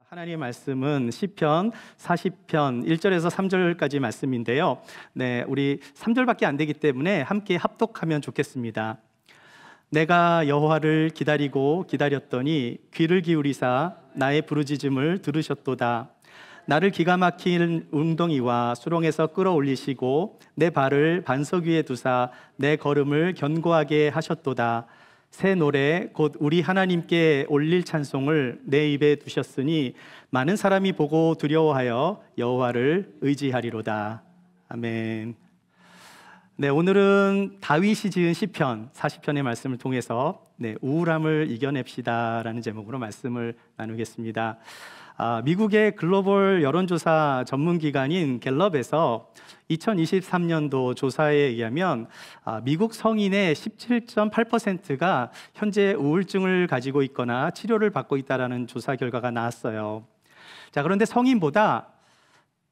하나님의 말씀은 시편 40편 1절에서 3절까지 말씀인데요. 우리 3절밖에 안 되기 때문에 함께 합독하면 좋겠습니다. 내가 여호와를 기다리고 기다렸더니 귀를 기울이사 나의 부르짖음을 들으셨도다. 나를 기가 막힌 웅덩이와 수렁에서 끌어올리시고 내 발을 반석 위에 두사 내 걸음을 견고하게 하셨도다. 새 노래 곧 우리 하나님께 올릴 찬송을 내 입에 두셨으니 많은 사람이 보고 두려워하여 여호와를 의지하리로다. 아멘. 오늘은 다윗이 지은 시편 40편의 말씀을 통해서 우울함을 이겨냅시다라는 제목으로 말씀을 나누겠습니다. 미국의 글로벌 여론조사 전문기관인 갤럽에서 2023년도 조사에 의하면 미국 성인의 17.8%가 현재 우울증을 가지고 있거나 치료를 받고 있다는 조사 결과가 나왔어요. 그런데 성인보다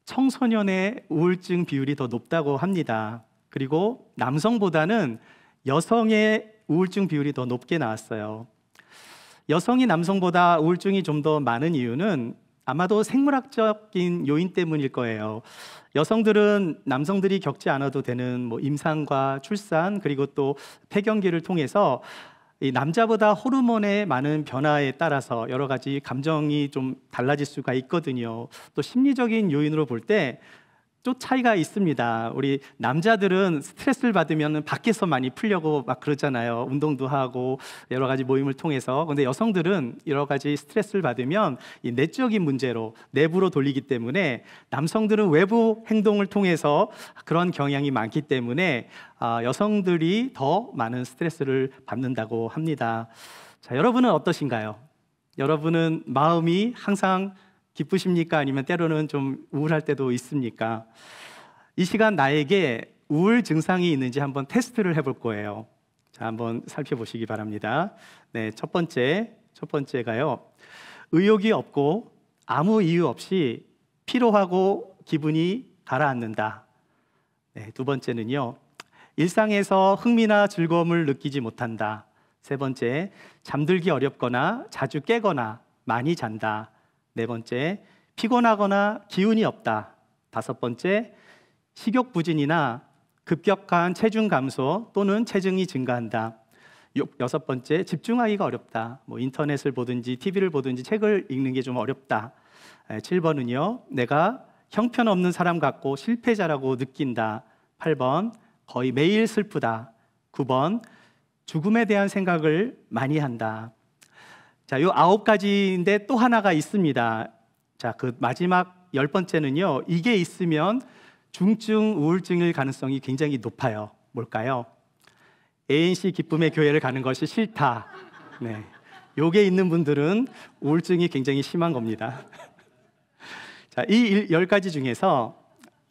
청소년의 우울증 비율이 더 높다고 합니다. 그리고 남성보다는 여성의 우울증 비율이 더 높게 나왔어요. 여성이 남성보다 우울증이 좀 더 많은 이유는 아마도 생물학적인 요인 때문일 거예요. 여성들은 남성들이 겪지 않아도 되는 임상과 출산 그리고 또 폐경기를 통해서 이 남자보다 호르몬의 많은 변화에 따라서 여러 가지 감정이 좀 달라질 수가 있거든요. 또 심리적인 요인으로 볼 때 또 차이가 있습니다. 우리 남자들은 스트레스를 받으면 밖에서 많이 풀려고 막 그러잖아요. 운동도 하고 여러 가지 모임을 통해서. 그런데 여성들은 여러 가지 스트레스를 받으면 이 내적인 문제로 내부로 돌리기 때문에 남성들은 외부 행동을 통해서 그런 경향이 많기 때문에 여성들이 더 많은 스트레스를 받는다고 합니다. 여러분은 어떠신가요? 여러분은 마음이 항상 기쁘십니까? 아니면 때로는 좀 우울할 때도 있습니까? 이 시간 나에게 우울 증상이 있는지 한번 테스트를 해볼 거예요. 한번 살펴보시기 바랍니다. 첫 번째가요. 의욕이 없고 아무 이유 없이 피로하고 기분이 가라앉는다. 두 번째는요. 일상에서 흥미나 즐거움을 느끼지 못한다. 세 번째, 잠들기 어렵거나 자주 깨거나 많이 잔다. 네 번째, 피곤하거나 기운이 없다. 다섯 번째, 식욕 부진이나 급격한 체중 감소 또는 체중이 증가한다. 여섯 번째, 집중하기가 어렵다. 인터넷을 보든지 TV를 보든지 책을 읽는 게 좀 어렵다. 7번은요, 내가 형편없는 사람 같고 실패자라고 느낀다. 8번, 거의 매일 슬프다. 9번, 죽음에 대한 생각을 많이 한다. 요 9가지인데 또 하나가 있습니다. 그 마지막 10번째는요. 이게 있으면 중증 우울증일 가능성이 굉장히 높아요. 뭘까요? ANC 기쁨의 교회를 가는 것이 싫다. 요게 있는 분들은 우울증이 굉장히 심한 겁니다. 이 10가지 중에서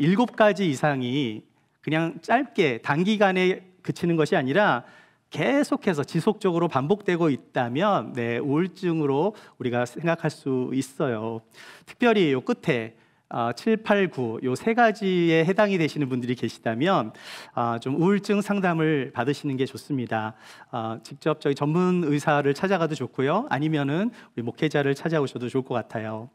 7가지 이상이 그냥 짧게 단기간에 그치는 것이 아니라 계속해서 지속적으로 반복되고 있다면 우울증으로 우리가 생각할 수 있어요. 특별히 요 끝에 7, 8, 9 요 3가지에 해당이 되시는 분들이 계시다면 좀 우울증 상담을 받으시는 게 좋습니다. 직접 저희 전문 의사를 찾아가도 좋고요. 아니면은 우리 목회자를 찾아오셔도 좋을 것 같아요.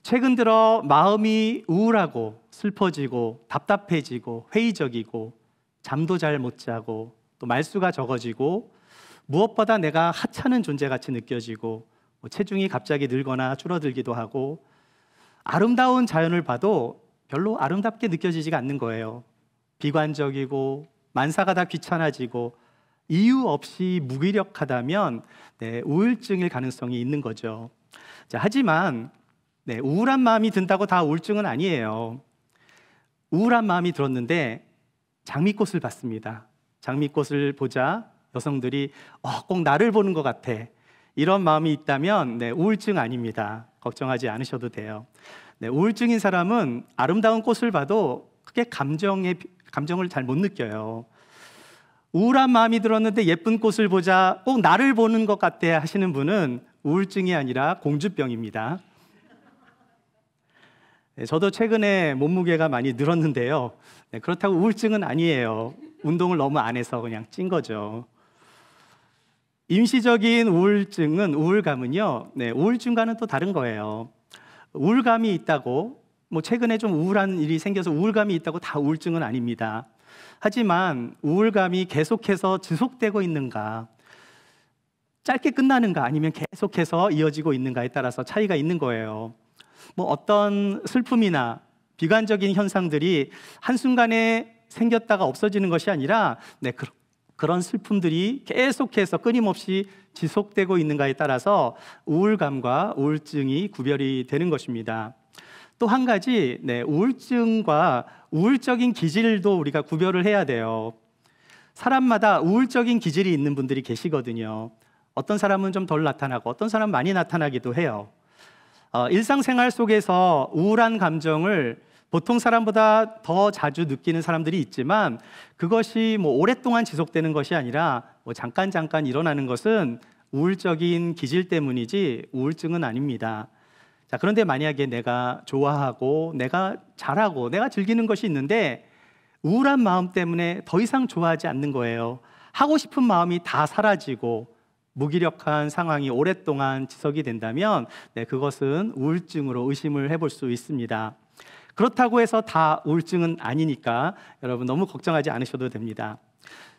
최근 들어 마음이 우울하고 슬퍼지고 답답해지고 회의적이고 잠도 잘 못 자고 또 말수가 적어지고 무엇보다 내가 하찮은 존재같이 느껴지고 체중이 갑자기 늘거나 줄어들기도 하고 아름다운 자연을 봐도 별로 아름답게 느껴지지가 않는 거예요. 비관적이고 만사가 다 귀찮아지고 이유 없이 무기력하다면 우울증일 가능성이 있는 거죠. 하지만 우울한 마음이 든다고 다 우울증은 아니에요. 우울한 마음이 들었는데 장미꽃을 봤습니다. 장미꽃을 보자 여성들이 꼭 나를 보는 것 같아. 이런 마음이 있다면 우울증 아닙니다. 걱정하지 않으셔도 돼요. 우울증인 사람은 아름다운 꽃을 봐도 크게 감정을 잘 못 느껴요. 우울한 마음이 들었는데 예쁜 꽃을 보자 꼭 나를 보는 것 같아 하시는 분은 우울증이 아니라 공주병입니다. 저도 최근에 몸무게가 많이 늘었는데요. 그렇다고 우울증은 아니에요. 운동을 너무 안 해서 그냥 찐 거죠. 임시적인 우울감은요, 우울증과는 또 다른 거예요. 우울감이 있다고, 최근에 좀 우울한 일이 생겨서 우울감이 있다고 다 우울증은 아닙니다. 하지만 우울감이 계속해서 지속되고 있는가, 짧게 끝나는가, 아니면 계속해서 이어지고 있는가에 따라서 차이가 있는 거예요. 어떤 슬픔이나 비관적인 현상들이 한순간에 생겼다가 없어지는 것이 아니라 그런 슬픔들이 계속해서 끊임없이 지속되고 있는가에 따라서 우울감과 우울증이 구별이 되는 것입니다. 또 한 가지, 우울증과 우울적인 기질도 우리가 구별을 해야 돼요. 사람마다 우울적인 기질이 있는 분들이 계시거든요. 어떤 사람은 좀 덜 나타나고 어떤 사람은 많이 나타나기도 해요. 일상생활 속에서 우울한 감정을 보통 사람보다 더 자주 느끼는 사람들이 있지만 그것이 오랫동안 지속되는 것이 아니라 잠깐 일어나는 것은 우울적인 기질 때문이지 우울증은 아닙니다. 자, 그런데 만약에 내가 좋아하고 내가 잘하고 내가 즐기는 것이 있는데 우울한 마음 때문에 더 이상 좋아하지 않는 거예요. 하고 싶은 마음이 다 사라지고 무기력한 상황이 오랫동안 지속이 된다면 그것은 우울증으로 의심을 해볼 수 있습니다. 그렇다고 해서 다 우울증은 아니니까 여러분 너무 걱정하지 않으셔도 됩니다.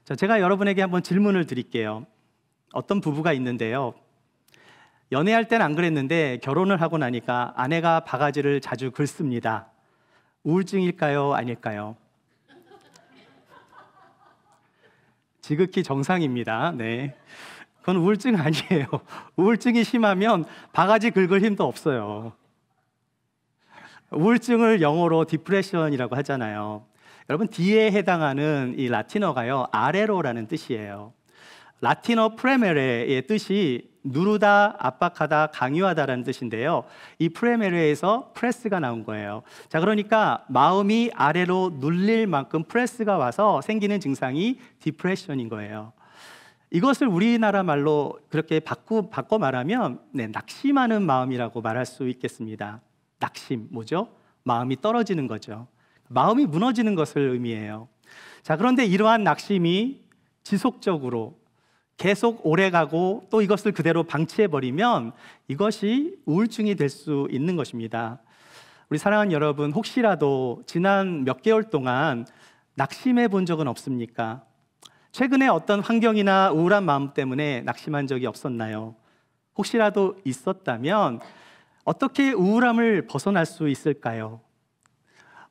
자, 제가 여러분에게 한번 질문을 드릴게요. 어떤 부부가 있는데요, 연애할 때는 안 그랬는데 결혼을 하고 나니까 아내가 바가지를 자주 긁습니다. 우울증일까요? 아닐까요? 지극히 정상입니다. 그건 우울증 아니에요. 우울증이 심하면 바가지 긁을 힘도 없어요. 우울증을 영어로 디프레션이라고 하잖아요. 여러분, D에 해당하는 이 라틴어가요, 아래로라는 뜻이에요. 라틴어 프레메레의 뜻이 누르다, 압박하다, 강요하다라는 뜻인데요. 이 프레메레에서 프레스가 나온 거예요. 자, 그러니까 마음이 아래로 눌릴 만큼 프레스가 와서 생기는 증상이 디프레션인 거예요. 이것을 우리나라 말로 그렇게 바꿔 말하면 낙심하는 마음이라고 말할 수 있겠습니다. 낙심, 뭐죠? 마음이 떨어지는 거죠. 마음이 무너지는 것을 의미해요. 자, 그런데 이러한 낙심이 지속적으로 계속 오래가고 또 이것을 그대로 방치해버리면 이것이 우울증이 될 수 있는 것입니다. 우리 사랑하는 여러분, 혹시라도 지난 몇 개월 동안 낙심해 본 적은 없습니까? 최근에 어떤 환경이나 우울한 마음 때문에 낙심한 적이 없었나요? 혹시라도 있었다면 어떻게 우울함을 벗어날 수 있을까요?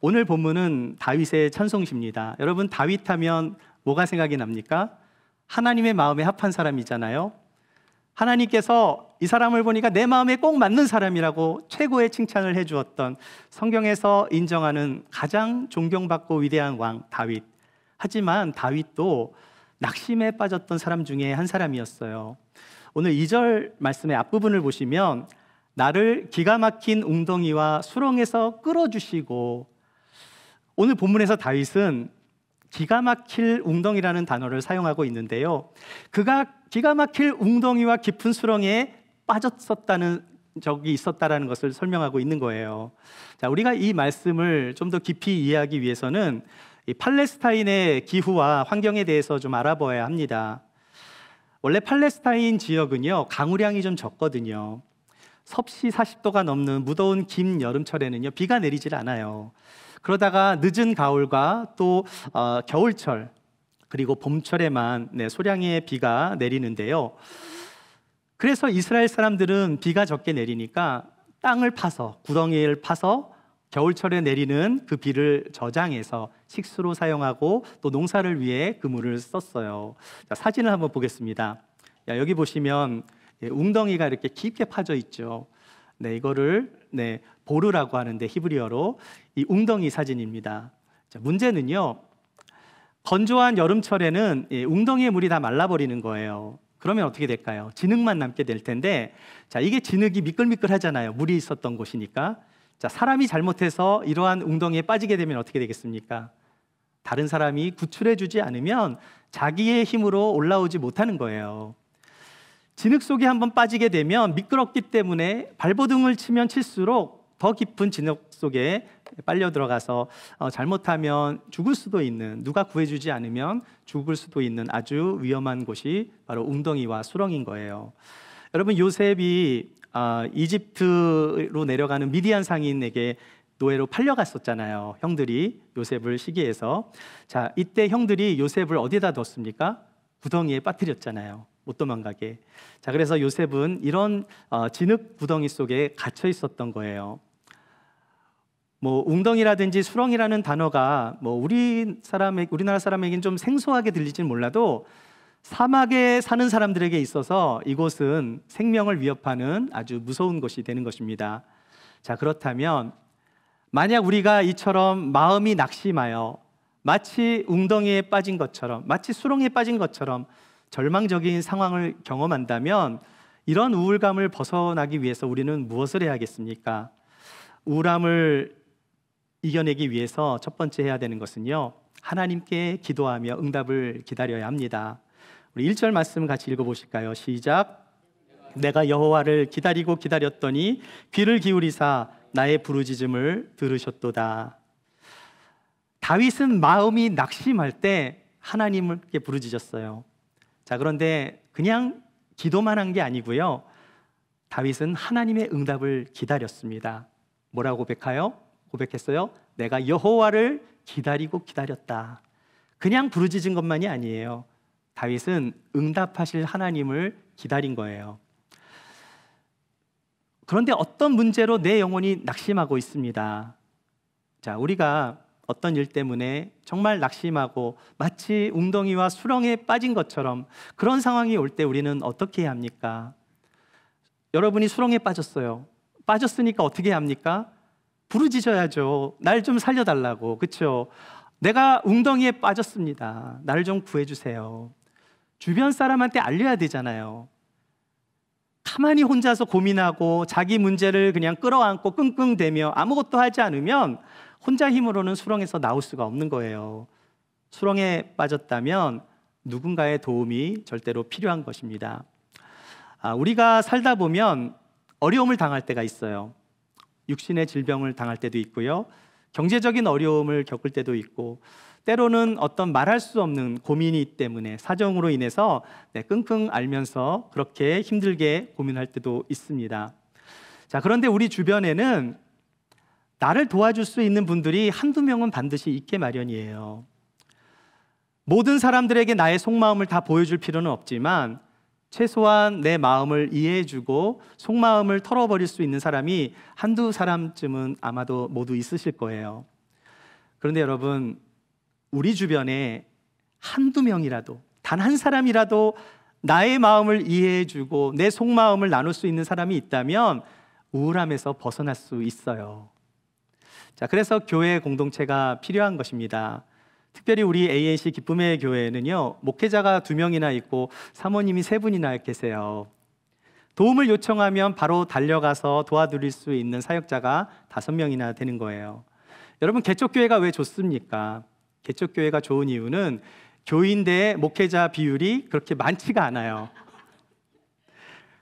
오늘 본문은 다윗의 찬송시입니다. 여러분, 다윗 하면 뭐가 생각이 납니까? 하나님의 마음에 합한 사람이잖아요. 하나님께서 이 사람을 보니까 내 마음에 꼭 맞는 사람이라고 최고의 칭찬을 해주었던 성경에서 인정하는 가장 존경받고 위대한 왕 다윗. 하지만 다윗도 낙심에 빠졌던 사람 중에 한 사람이었어요. 오늘 2절 말씀의 앞부분을 보시면 나를 기가 막힌 웅덩이와 수렁에서 끌어주시고, 오늘 본문에서 다윗은 기가 막힐 웅덩이라는 단어를 사용하고 있는데요, 그가 기가 막힐 웅덩이와 깊은 수렁에 빠졌었다는 적이 있었다라는 것을 설명하고 있는 거예요. 자, 우리가 이 말씀을 좀 더 깊이 이해하기 위해서는 이 팔레스타인의 기후와 환경에 대해서 좀 알아봐야 합니다. 원래 팔레스타인 지역은요, 강우량이 좀 적거든요. 섭씨 40도가 넘는 무더운 긴 여름철에는요, 비가 내리질 않아요. 그러다가 늦은 가을과 또 겨울철 그리고 봄철에만 소량의 비가 내리는데요. 그래서 이스라엘 사람들은 비가 적게 내리니까 땅을 파서, 구덩이를 파서 겨울철에 내리는 그 비를 저장해서 식수로 사용하고 또 농사를 위해 그 물을 썼어요. 자, 사진을 한번 보겠습니다. 여기 보시면 웅덩이가 이렇게 깊게 파져 있죠. 이거를 보르라고 하는데 히브리어로 이 웅덩이 사진입니다. 자, 문제는요, 건조한 여름철에는 웅덩이의 물이 다 말라버리는 거예요. 그러면 어떻게 될까요? 진흙만 남게 될 텐데, 자, 이게 진흙이 미끌미끌하잖아요. 물이 있었던 곳이니까. 자, 사람이 잘못해서 이러한 웅덩이에 빠지게 되면 어떻게 되겠습니까? 다른 사람이 구출해주지 않으면 자기의 힘으로 올라오지 못하는 거예요. 진흙 속에 한번 빠지게 되면 미끄럽기 때문에 발버둥을 치면 칠수록 더 깊은 진흙 속에 빨려 들어가서 잘못하면 죽을 수도 있는, 누가 구해주지 않으면 죽을 수도 있는 아주 위험한 곳이 바로 웅덩이와 수렁인 거예요. 여러분, 요셉이 이집트로 내려가는 미디안 상인에게 노예로 팔려갔었잖아요. 형들이 요셉을 시기해서. 자, 이때 형들이 요셉을 어디에다 뒀습니까? 구덩이에 빠뜨렸잖아요. 못 도망가게. 자, 그래서 요셉은 이런 진흙 구덩이 속에 갇혀 있었던 거예요. 뭐 웅덩이라든지 수렁이라는 단어가 뭐 우리나라 사람에겐 좀 생소하게 들리진 몰라도 사막에 사는 사람들에게 있어서 이곳은 생명을 위협하는 아주 무서운 곳이 되는 것입니다. 자, 그렇다면 만약 우리가 이처럼 마음이 낙심하여 마치 웅덩이에 빠진 것처럼, 마치 수렁에 빠진 것처럼 절망적인 상황을 경험한다면 이런 우울감을 벗어나기 위해서 우리는 무엇을 해야겠습니까? 우울함을 이겨내기 위해서 첫 번째 해야 되는 것은요, 하나님께 기도하며 응답을 기다려야 합니다. 우리 1절 말씀 같이 읽어보실까요? 시작. 내가 여호와를 기다리고 기다렸더니 귀를 기울이사 나의 부르짖음을 들으셨도다. 다윗은 마음이 낙심할 때 하나님께 부르짖었어요. 자, 그런데 그냥 기도만 한 게 아니고요, 다윗은 하나님의 응답을 기다렸습니다. 뭐라고 고백했어요? 내가 여호와를 기다리고 기다렸다. 그냥 부르짖은 것만이 아니에요. 다윗은 응답하실 하나님을 기다린 거예요. 그런데 어떤 문제로 내 영혼이 낙심하고 있습니다. 자, 우리가 어떤 일 때문에 정말 낙심하고 마치 웅덩이와 수렁에 빠진 것처럼 그런 상황이 올 때 우리는 어떻게 해야 합니까? 여러분이 수렁에 빠졌어요. 빠졌으니까 어떻게 해야 합니까? 부르짖어야죠. 날 좀 살려달라고. 그렇죠? 내가 웅덩이에 빠졌습니다. 나를 좀 구해주세요. 주변 사람한테 알려야 되잖아요. 가만히 혼자서 고민하고 자기 문제를 그냥 끌어안고 끙끙대며 아무것도 하지 않으면 혼자 힘으로는 수렁에서 나올 수가 없는 거예요. 수렁에 빠졌다면 누군가의 도움이 절대로 필요한 것입니다. 우리가 살다 보면 어려움을 당할 때가 있어요. 육신의 질병을 당할 때도 있고요, 경제적인 어려움을 겪을 때도 있고, 때로는 어떤 말할 수 없는 고민이 때문에 사정으로 인해서 끙끙 앓면서 그렇게 힘들게 고민할 때도 있습니다. 자, 그런데 우리 주변에는 나를 도와줄 수 있는 분들이 한두 명은 반드시 있게 마련이에요. 모든 사람들에게 나의 속마음을 다 보여줄 필요는 없지만 최소한 내 마음을 이해해주고 속마음을 털어버릴 수 있는 사람이 한두 사람쯤은 아마도 모두 있으실 거예요. 그런데 여러분, 우리 주변에 한두 명이라도, 단 한 사람이라도 나의 마음을 이해해주고 내 속마음을 나눌 수 있는 사람이 있다면 우울함에서 벗어날 수 있어요. 자, 그래서 교회 공동체가 필요한 것입니다. 특별히 우리 ANC 기쁨의 교회는요, 목회자가 2명이나 있고 사모님이 3분이나 계세요. 도움을 요청하면 바로 달려가서 도와드릴 수 있는 사역자가 5명이나 되는 거예요. 여러분, 개척교회가 왜 좋습니까? 개척교회가 좋은 이유는 교인 대 목회자 비율이 그렇게 많지가 않아요.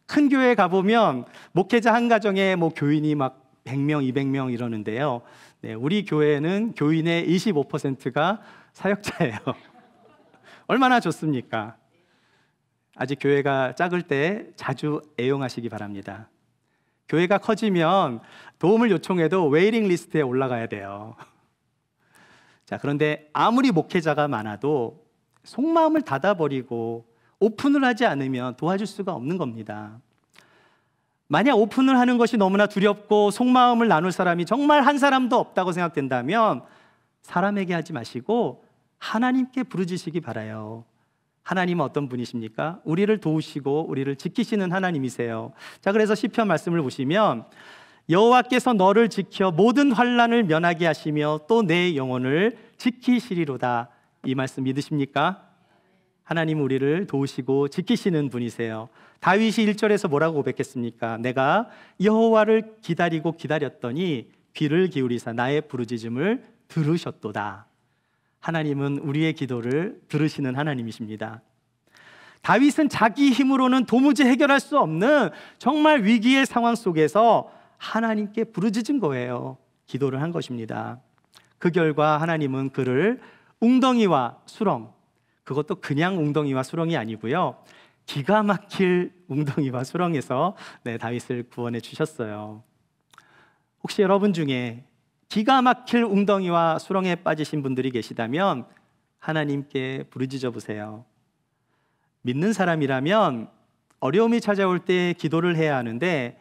큰 교회에 가보면 목회자 한 가정에 뭐 교인이 막 100명, 200명 이러는데요. 네, 우리 교회는 교인의 25%가 사역자예요. 얼마나 좋습니까? 아직 교회가 작을 때 자주 애용하시기 바랍니다. 교회가 커지면 도움을 요청해도 웨이팅 리스트에 올라가야 돼요. 자, 그런데 아무리 목회자가 많아도 속마음을 닫아버리고 오픈을 하지 않으면 도와줄 수가 없는 겁니다. 만약 오픈을 하는 것이 너무나 두렵고 속마음을 나눌 사람이 정말 한 사람도 없다고 생각된다면 사람에게 하지 마시고 하나님께 부르짖으시기 바라요. 하나님은 어떤 분이십니까? 우리를 도우시고 우리를 지키시는 하나님이세요. 자, 그래서 시편 말씀을 보시면 여호와께서 너를 지켜 모든 환난을 면하게 하시며 또 내 영혼을 지키시리로다. 이 말씀 믿으십니까? 하나님은 우리를 도우시고 지키시는 분이세요. 다윗이 1절에서 뭐라고 고백했습니까? 내가 여호와를 기다리고 기다렸더니 귀를 기울이사 나의 부르짖음을 들으셨도다. 하나님은 우리의 기도를 들으시는 하나님이십니다. 다윗은 자기 힘으로는 도무지 해결할 수 없는 정말 위기의 상황 속에서 하나님께 부르짖은 거예요. 기도를 한 것입니다. 그 결과 하나님은 그를 웅덩이와 수렁, 그것도 그냥 웅덩이와 수렁이 아니고요, 기가 막힐 웅덩이와 수렁에서 다윗을 구원해 주셨어요. 혹시 여러분 중에 기가 막힐 웅덩이와 수렁에 빠지신 분들이 계시다면 하나님께 부르짖어 보세요. 믿는 사람이라면 어려움이 찾아올 때 기도를 해야 하는데,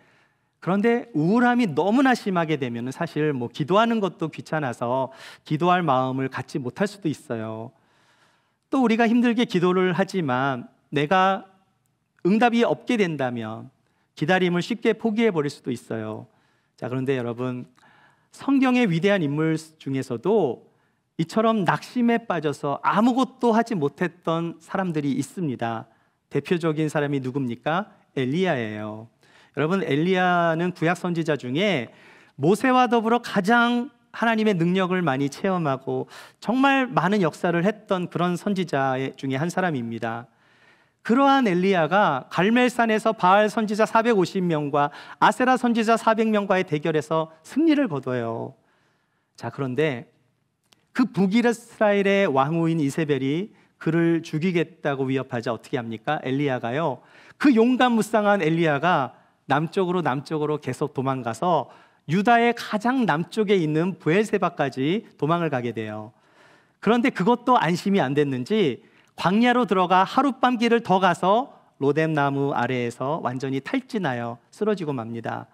그런데 우울함이 너무나 심하게 되면 사실 기도하는 것도 귀찮아서 기도할 마음을 갖지 못할 수도 있어요. 또 우리가 힘들게 기도를 하지만 내가 응답이 없게 된다면 기다림을 쉽게 포기해 버릴 수도 있어요. 자, 그런데 여러분, 성경의 위대한 인물 중에서도 이처럼 낙심에 빠져서 아무것도 하지 못했던 사람들이 있습니다. 대표적인 사람이 누굽니까? 엘리야예요. 여러분, 엘리야는 구약 선지자 중에 모세와 더불어 가장 하나님의 능력을 많이 체험하고 정말 많은 역사를 했던 그런 선지자 중에 한 사람입니다. 그러한 엘리야가 갈멜산에서 바알 선지자 450명과 아세라 선지자 400명과의 대결에서 승리를 거둬요. 자, 그런데 그 북이스라엘의 왕후인 이세벨이 그를 죽이겠다고 위협하자 어떻게 합니까? 엘리야가요, 그 용감무쌍한 엘리야가 남쪽으로 계속 도망가서 유다의 가장 남쪽에 있는 브엘세바까지 도망을 가게 돼요. 그런데 그것도 안심이 안 됐는지 광야로 들어가 하룻밤 길을 더 가서 로뎀나무 아래에서 완전히 탈진하여 쓰러지고 맙니다.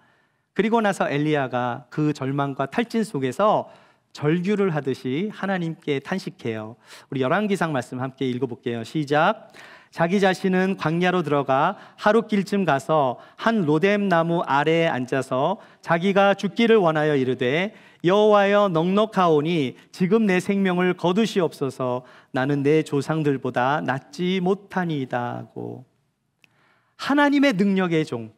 그리고 나서 엘리야가 그 절망과 탈진 속에서 절규를 하듯이 하나님께 탄식해요. 우리 열왕기상 말씀 함께 읽어볼게요. 시작. 자기 자신은 광야로 들어가 하룻길쯤 가서 한 로뎀나무 아래에 앉아서 자기가 죽기를 원하여 이르되, 여호와여, 넉넉하오니 지금 내 생명을 거두시옵소서. 나는 내 조상들보다 낫지 못하니이다 하고. 하나님의 능력의 종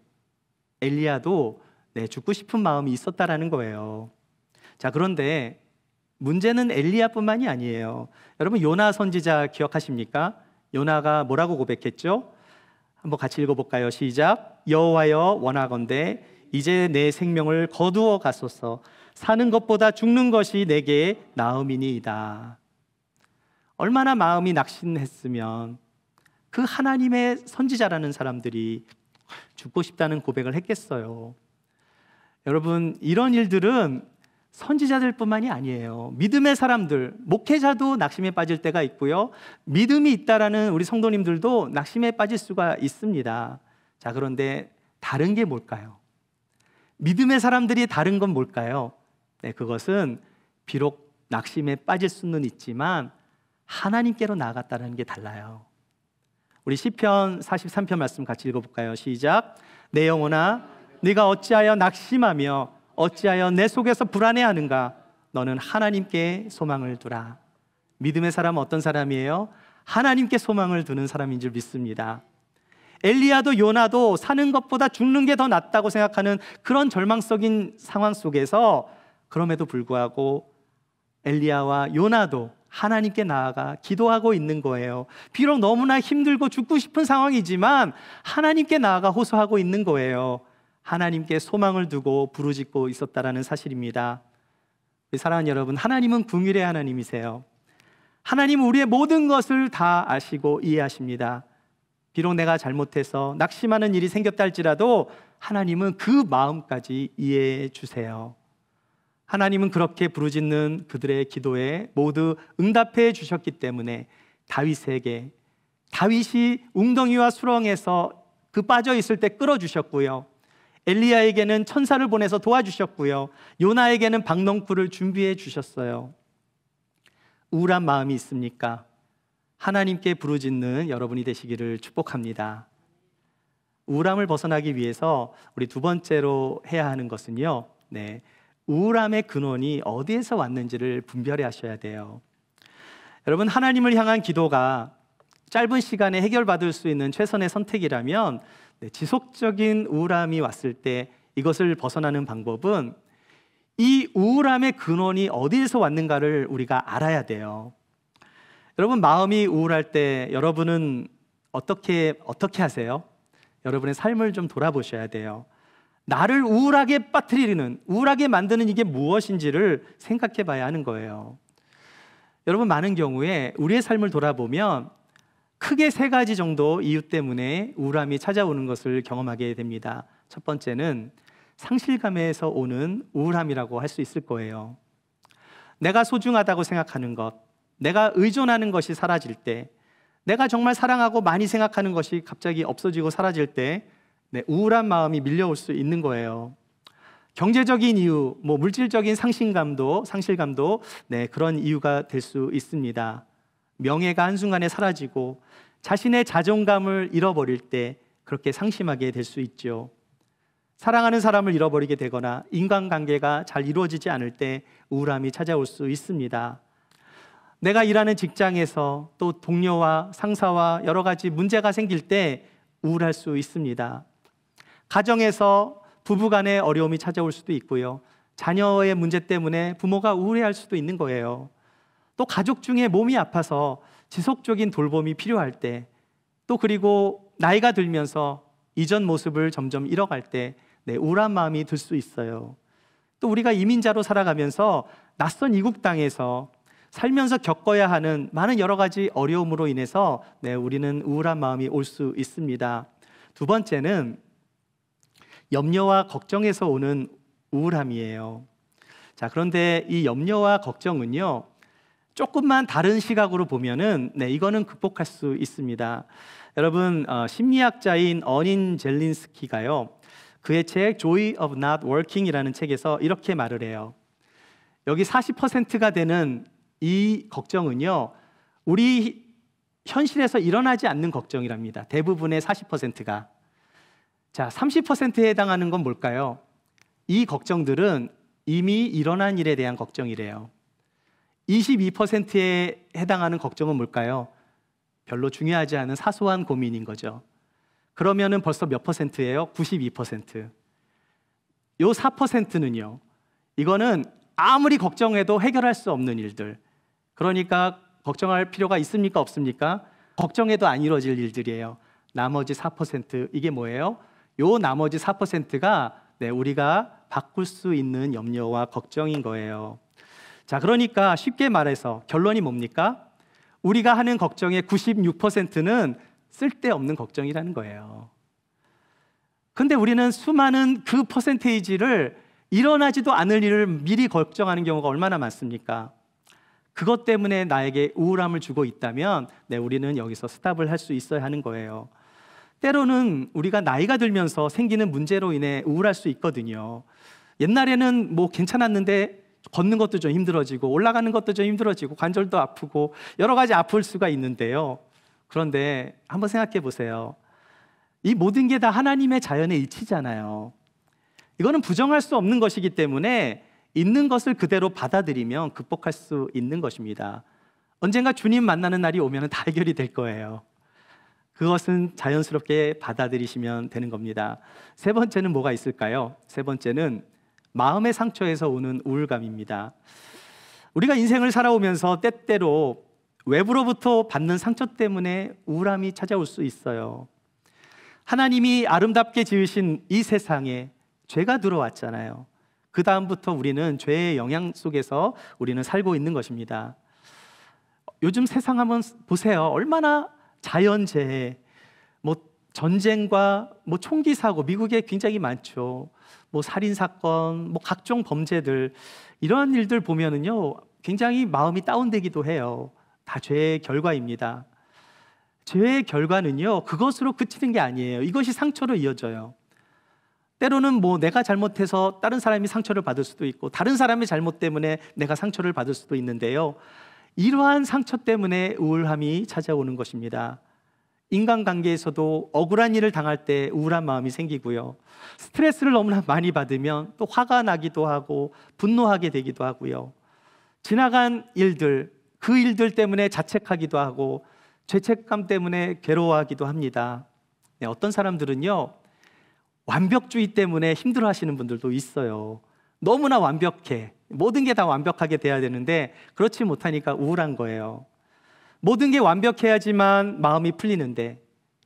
엘리야도 죽고 싶은 마음이 있었다라는 거예요. 자, 그런데 문제는 엘리야뿐만이 아니에요. 여러분, 요나 선지자 기억하십니까? 요나가 뭐라고 고백했죠? 한번 같이 읽어볼까요? 시작. 여호와여, 원하건대 이제 내 생명을 거두어 가소서. 사는 것보다 죽는 것이 내게 나음이니이다. 얼마나 마음이 낙심했으면 그 하나님의 선지자라는 사람들이 죽고 싶다는 고백을 했겠어요. 여러분, 이런 일들은 선지자들뿐만이 아니에요. 믿음의 사람들, 목회자도 낙심에 빠질 때가 있고요, 믿음이 있다라는 우리 성도님들도 낙심에 빠질 수가 있습니다. 자, 그런데 다른 게 뭘까요? 믿음의 사람들이 다른 건 뭘까요? 그것은 비록 낙심에 빠질 수는 있지만 하나님께로 나아갔다는 게 달라요. 우리 시편 43편 말씀 같이 읽어볼까요? 시작. 내 영혼아, 네가 어찌하여 낙심하며 어찌하여 내 속에서 불안해하는가? 너는 하나님께 소망을 두라. 믿음의 사람은 어떤 사람이에요? 하나님께 소망을 두는 사람인 줄 믿습니다. 엘리야도 요나도 사는 것보다 죽는 게 더 낫다고 생각하는 그런 절망적인 상황 속에서, 그럼에도 불구하고 엘리야와 요나도 하나님께 나아가 기도하고 있는 거예요. 비록 너무나 힘들고 죽고 싶은 상황이지만 하나님께 나아가 호소하고 있는 거예요. 하나님께 소망을 두고 부르짖고 있었다라는 사실입니다. 사랑하는 여러분, 하나님은 긍휼의 하나님이세요. 하나님은 우리의 모든 것을 다 아시고 이해하십니다. 비록 내가 잘못해서 낙심하는 일이 생겼다 할지라도 하나님은 그 마음까지 이해해 주세요. 하나님은 그렇게 부르짖는 그들의 기도에 모두 응답해 주셨기 때문에 다윗이 웅덩이와 수렁에서 그 빠져 있을 때 끌어주셨고요, 엘리야에게는 천사를 보내서 도와주셨고요, 요나에게는 박넝쿨을 준비해 주셨어요. 우울한 마음이 있습니까? 하나님께 부르짖는 여러분이 되시기를 축복합니다. 우울함을 벗어나기 위해서 우리 두 번째로 해야 하는 것은요, 우울함의 근원이 어디에서 왔는지를 분별해 하셔야 돼요. 여러분, 하나님을 향한 기도가 짧은 시간에 해결받을 수 있는 최선의 선택이라면 지속적인 우울함이 왔을 때 이것을 벗어나는 방법은 이 우울함의 근원이 어디에서 왔는가를 우리가 알아야 돼요. 여러분, 마음이 우울할 때 여러분은 어떻게 하세요? 여러분의 삶을 좀 돌아보셔야 돼요. 나를 우울하게 빠뜨리는, 우울하게 만드는 이게 무엇인지를 생각해 봐야 하는 거예요. 여러분, 많은 경우에 우리의 삶을 돌아보면 크게 세 가지 정도 이유 때문에 우울함이 찾아오는 것을 경험하게 됩니다. 첫 번째는 상실감에서 오는 우울함이라고 할 수 있을 거예요. 내가 소중하다고 생각하는 것, 내가 의존하는 것이 사라질 때, 내가 정말 사랑하고 많이 생각하는 것이 갑자기 없어지고 사라질 때 우울한 마음이 밀려올 수 있는 거예요. 경제적인 이유, 물질적인 상실감도 그런 이유가 될 수 있습니다. 명예가 한순간에 사라지고 자신의 자존감을 잃어버릴 때 그렇게 상심하게 될 수 있죠. 사랑하는 사람을 잃어버리게 되거나 인간관계가 잘 이루어지지 않을 때 우울함이 찾아올 수 있습니다. 내가 일하는 직장에서 또 동료와 상사와 여러 가지 문제가 생길 때 우울할 수 있습니다. 가정에서 부부간의 어려움이 찾아올 수도 있고요. 자녀의 문제 때문에 부모가 우울해할 수도 있는 거예요. 또 가족 중에 몸이 아파서 지속적인 돌봄이 필요할 때, 또 그리고 나이가 들면서 이전 모습을 점점 잃어갈 때 우울한 마음이 들 수 있어요. 또 우리가 이민자로 살아가면서 낯선 이국 땅에서 살면서 겪어야 하는 많은 여러 가지 어려움으로 인해서 우리는 우울한 마음이 올 수 있습니다. 두 번째는 염려와 걱정에서 오는 우울함이에요. 자, 그런데 이 염려와 걱정은요, 조금만 다른 시각으로 보면은 이거는 극복할 수 있습니다. 여러분, 심리학자인 어닌 젤린스키가요, 그의 책 Joy of Not Working이라는 책에서 이렇게 말을 해요. 여기 40%가 되는 이 걱정은요, 우리 현실에서 일어나지 않는 걱정이랍니다. 대부분의 40%가. 자, 30%에 해당하는 건 뭘까요? 이 걱정들은 이미 일어난 일에 대한 걱정이래요. 22%에 해당하는 걱정은 뭘까요? 별로 중요하지 않은 사소한 고민인 거죠. 그러면은 벌써 몇 %예요? 92%. 요 4%는요, 이거는 아무리 걱정해도 해결할 수 없는 일들. 그러니까 걱정할 필요가 있습니까? 없습니까? 걱정해도 안 이루어질 일들이에요. 나머지 4%, 이게 뭐예요? 요 나머지 4%가 우리가 바꿀 수 있는 염려와 걱정인 거예요. 자, 그러니까 쉽게 말해서 결론이 뭡니까? 우리가 하는 걱정의 96%는 쓸데없는 걱정이라는 거예요. 근데 우리는 수많은 그 퍼센테이지를 일어나지도 않을 일을 미리 걱정하는 경우가 얼마나 많습니까? 그것 때문에 나에게 우울함을 주고 있다면 우리는 여기서 스탑을 할 수 있어야 하는 거예요. 때로는 우리가 나이가 들면서 생기는 문제로 인해 우울할 수 있거든요. 옛날에는 괜찮았는데 걷는 것도 좀 힘들어지고 올라가는 것도 좀 힘들어지고 관절도 아프고 여러 가지 아플 수가 있는데요. 그런데 한번 생각해 보세요. 이 모든 게 다 하나님의 자연의 이치잖아요. 이거는 부정할 수 없는 것이기 때문에 있는 것을 그대로 받아들이면 극복할 수 있는 것입니다. 언젠가 주님 만나는 날이 오면 다 해결이 될 거예요. 그것은 자연스럽게 받아들이시면 되는 겁니다. 세 번째는 뭐가 있을까요? 세 번째는 마음의 상처에서 오는 우울감입니다. 우리가 인생을 살아오면서 때때로 외부로부터 받는 상처 때문에 우울함이 찾아올 수 있어요. 하나님이 아름답게 지으신 이 세상에 죄가 들어왔잖아요. 그 다음부터 우리는 죄의 영향 속에서 우리는 살고 있는 것입니다. 요즘 세상 한번 보세요. 얼마나 자연재해, 전쟁과 총기 사고, 미국에 굉장히 많죠. 살인 사건, 각종 범죄들, 이런 일들 보면은요, 굉장히 마음이 다운되기도 해요. 다 죄의 결과입니다. 죄의 결과는요, 그것으로 그치는 게 아니에요. 이것이 상처로 이어져요. 때로는 내가 잘못해서 다른 사람이 상처를 받을 수도 있고, 다른 사람의 잘못 때문에 내가 상처를 받을 수도 있는데요, 이러한 상처 때문에 우울함이 찾아오는 것입니다. 인간관계에서도 억울한 일을 당할 때 우울한 마음이 생기고요, 스트레스를 너무나 많이 받으면 또 화가 나기도 하고 분노하게 되기도 하고요, 지나간 일들, 그 일들 때문에 자책하기도 하고 죄책감 때문에 괴로워하기도 합니다. 어떤 사람들은요, 완벽주의 때문에 힘들어하시는 분들도 있어요. 너무나 완벽해, 모든 게 다 완벽하게 돼야 되는데 그렇지 못하니까 우울한 거예요. 모든 게 완벽해야지만 마음이 풀리는데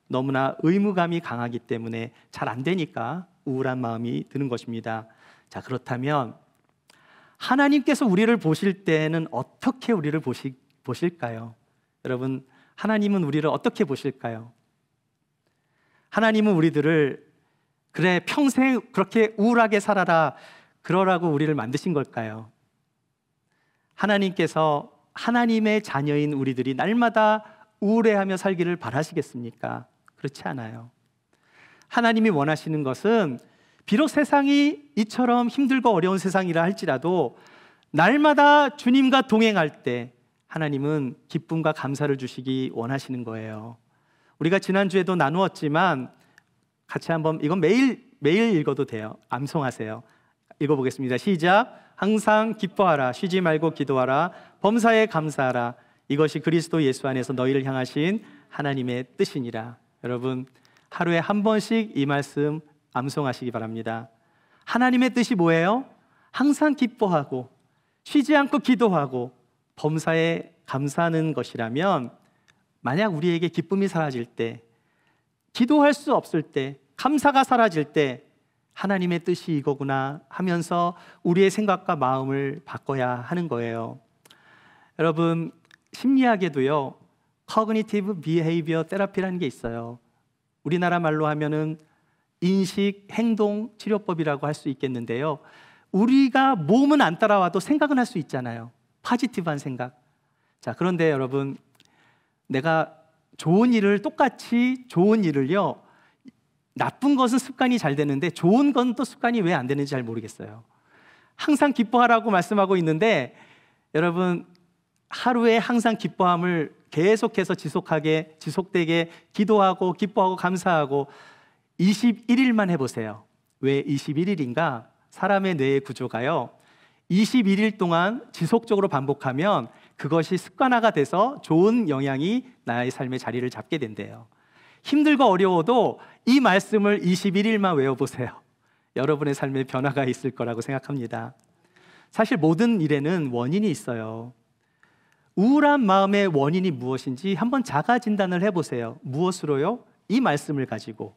너무나 의무감이 강하기 때문에 잘 안 되니까 우울한 마음이 드는 것입니다. 자, 그렇다면 하나님께서 우리를 보실 때는 어떻게 우리를 보실까요? 여러분, 하나님은 우리를 어떻게 보실까요? 하나님은 우리들을 그래 평생 그렇게 우울하게 살아라 그러라고 우리를 만드신 걸까요? 하나님께서 하나님의 자녀인 우리들이 날마다 우울해하며 살기를 바라시겠습니까? 그렇지 않아요. 하나님이 원하시는 것은 비록 세상이 이처럼 힘들고 어려운 세상이라 할지라도 날마다 주님과 동행할 때 하나님은 기쁨과 감사를 주시기 원하시는 거예요. 우리가 지난주에도 나누었지만 같이 한번, 이건 매일 읽어도 돼요. 암송하세요. 읽어보겠습니다. 시작. 항상 기뻐하라, 쉬지 말고 기도하라, 범사에 감사하라, 이것이 그리스도 예수 안에서 너희를 향하신 하나님의 뜻이니라. 여러분, 하루에 한 번씩 이 말씀 암송하시기 바랍니다. 하나님의 뜻이 뭐예요? 항상 기뻐하고 쉬지 않고 기도하고 범사에 감사하는 것이라면, 만약 우리에게 기쁨이 사라질 때, 기도할 수 없을 때, 감사가 사라질 때 하나님의 뜻이 이거구나 하면서 우리의 생각과 마음을 바꿔야 하는 거예요. 여러분, 심리학에도요, Cognitive Behavior Therapy라는 게 있어요. 우리나라 말로 하면은 인식 행동 치료법이라고 할 수 있겠는데요, 우리가 몸은 안 따라와도 생각은 할 수 있잖아요. 포지티브한 생각. 자, 그런데 여러분, 내가 똑같이 좋은 일을요, 나쁜 것은 습관이 잘 되는데 좋은 건 또 습관이 왜 안 되는지 잘 모르겠어요. 항상 기뻐하라고 말씀하고 있는데, 여러분, 하루에 항상 기뻐함을 계속해서 지속되게 기도하고 기뻐하고 감사하고 21일만 해보세요. 왜 21일인가? 사람의 뇌의 구조가요, 21일 동안 지속적으로 반복하면 그것이 습관화가 돼서 좋은 영향이 나의 삶에 자리를 잡게 된대요. 힘들고 어려워도 이 말씀을 21일만 외워보세요. 여러분의 삶에 변화가 있을 거라고 생각합니다. 사실 모든 일에는 원인이 있어요. 우울한 마음의 원인이 무엇인지 한번 자가 진단을 해보세요. 무엇으로요? 이 말씀을 가지고.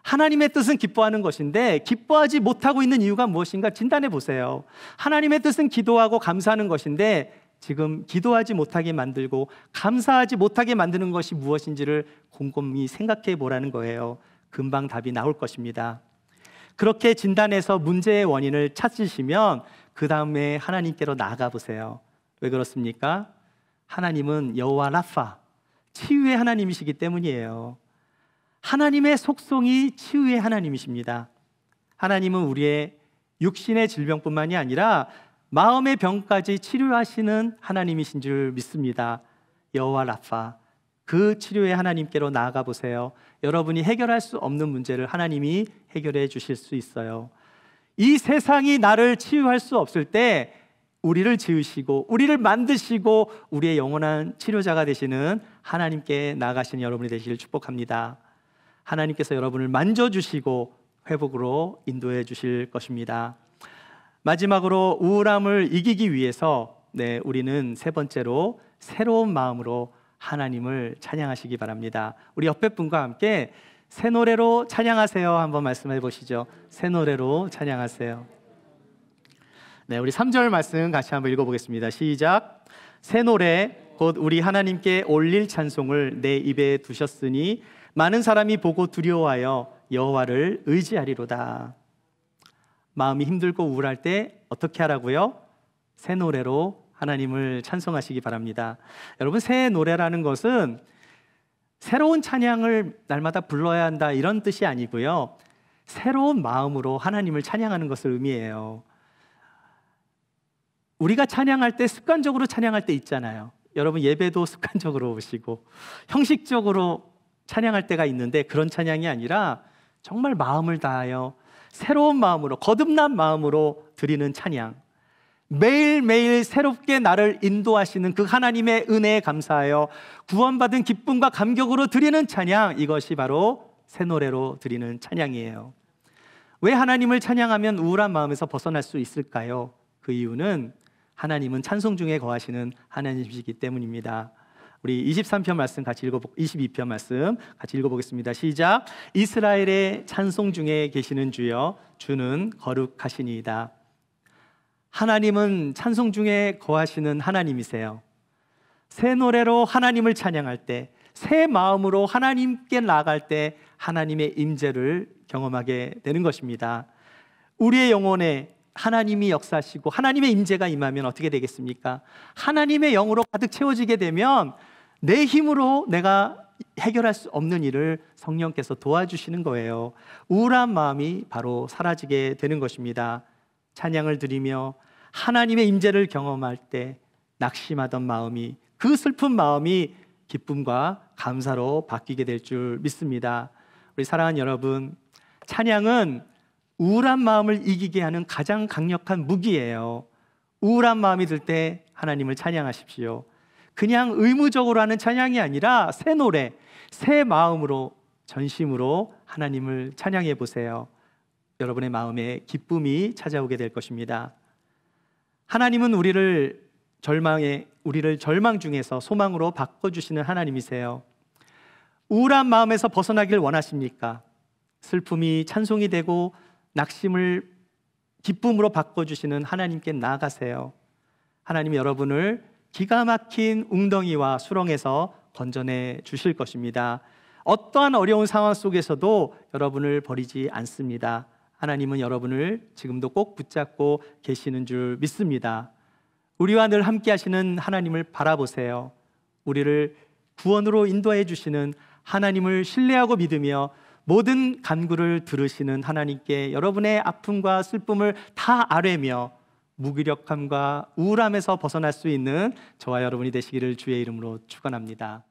하나님의 뜻은 기뻐하는 것인데 기뻐하지 못하고 있는 이유가 무엇인가 진단해 보세요. 하나님의 뜻은 기도하고 감사하는 것인데 지금 기도하지 못하게 만들고 감사하지 못하게 만드는 것이 무엇인지를 곰곰이 생각해 보라는 거예요. 금방 답이 나올 것입니다. 그렇게 진단해서 문제의 원인을 찾으시면 그 다음에 하나님께로 나아가 보세요. 왜 그렇습니까? 하나님은 여호와 라파, 치유의 하나님이시기 때문이에요. 하나님의 속성이 치유의 하나님이십니다. 하나님은 우리의 육신의 질병뿐만이 아니라 마음의 병까지 치료하시는 하나님이신 줄 믿습니다. 여호와 라파, 그 치료의 하나님께로 나아가 보세요. 여러분이 해결할 수 없는 문제를 하나님이 해결해 주실 수 있어요. 이 세상이 나를 치유할 수 없을 때 우리를 지으시고 우리를 만드시고 우리의 영원한 치료자가 되시는 하나님께 나아가시는 여러분이 되시길 축복합니다. 하나님께서 여러분을 만져주시고 회복으로 인도해 주실 것입니다. 마지막으로 우울함을 이기기 위해서 우리는 세 번째로 새로운 마음으로 하나님을 찬양하시기 바랍니다. 우리 옆에 분과 함께 새 노래로 찬양하세요 한번 말씀해 보시죠. 새 노래로 찬양하세요. 우리 3절 말씀 같이 한번 읽어보겠습니다. 시작. 새 노래 곧 우리 하나님께 올릴 찬송을 내 입에 두셨으니 많은 사람이 보고 두려워하여 여호와를 의지하리로다. 마음이 힘들고 우울할 때 어떻게 하라고요? 새 노래로 하나님을 찬송하시기 바랍니다. 여러분, 새 노래라는 것은 새로운 찬양을 날마다 불러야 한다 이런 뜻이 아니고요, 새로운 마음으로 하나님을 찬양하는 것을 의미해요. 우리가 찬양할 때 습관적으로 찬양할 때 있잖아요. 여러분, 예배도 습관적으로 오시고 형식적으로 찬양할 때가 있는데 그런 찬양이 아니라 정말 마음을 다하여 새로운 마음으로, 거듭난 마음으로 드리는 찬양, 매일매일 새롭게 나를 인도하시는 그 하나님의 은혜에 감사하여 구원받은 기쁨과 감격으로 드리는 찬양, 이것이 바로 새 노래로 드리는 찬양이에요. 왜 하나님을 찬양하면 우울한 마음에서 벗어날 수 있을까요? 그 이유는 하나님은 찬송 중에 거하시는 하나님이시기 때문입니다. 우리 23편 말씀 같이 22편 말씀 같이 읽어보겠습니다. 시작. 이스라엘의 찬송 중에 계시는 주여, 주는 거룩하시니이다. 하나님은 찬송 중에 거하시는 하나님이세요. 새 노래로 하나님을 찬양할 때, 새 마음으로 하나님께 나아갈 때 하나님의 임재를 경험하게 되는 것입니다. 우리의 영혼에 하나님이 역사하시고 하나님의 임재가 임하면 어떻게 되겠습니까? 하나님의 영으로 가득 채워지게 되면 내 힘으로 내가 해결할 수 없는 일을 성령께서 도와주시는 거예요. 우울한 마음이 바로 사라지게 되는 것입니다. 찬양을 드리며 하나님의 임재를 경험할 때 낙심하던 마음이, 그 슬픈 마음이 기쁨과 감사로 바뀌게 될 줄 믿습니다. 우리 사랑하는 여러분, 찬양은 우울한 마음을 이기게 하는 가장 강력한 무기예요. 우울한 마음이 들 때 하나님을 찬양하십시오. 그냥 의무적으로 하는 찬양이 아니라 새 노래, 새 마음으로, 전심으로 하나님을 찬양해 보세요. 여러분의 마음에 기쁨이 찾아오게 될 것입니다. 하나님은 우리를 절망 중에서 소망으로 바꿔주시는 하나님이세요. 우울한 마음에서 벗어나길 원하십니까? 슬픔이 찬송이 되고 낙심을 기쁨으로 바꿔주시는 하나님께 나아가세요. 하나님이 여러분을 기가 막힌 웅덩이와 수렁에서 건져내 주실 것입니다. 어떠한 어려운 상황 속에서도 여러분을 버리지 않습니다. 하나님은 여러분을 지금도 꼭 붙잡고 계시는 줄 믿습니다. 우리와 늘 함께 하시는 하나님을 바라보세요. 우리를 구원으로 인도해 주시는 하나님을 신뢰하고 믿으며 모든 간구를 들으시는 하나님께 여러분의 아픔과 슬픔을 다 아뢰며 무기력함과 우울함에서 벗어날 수 있는 저와 여러분이 되시기를 주의 이름으로 축원합니다.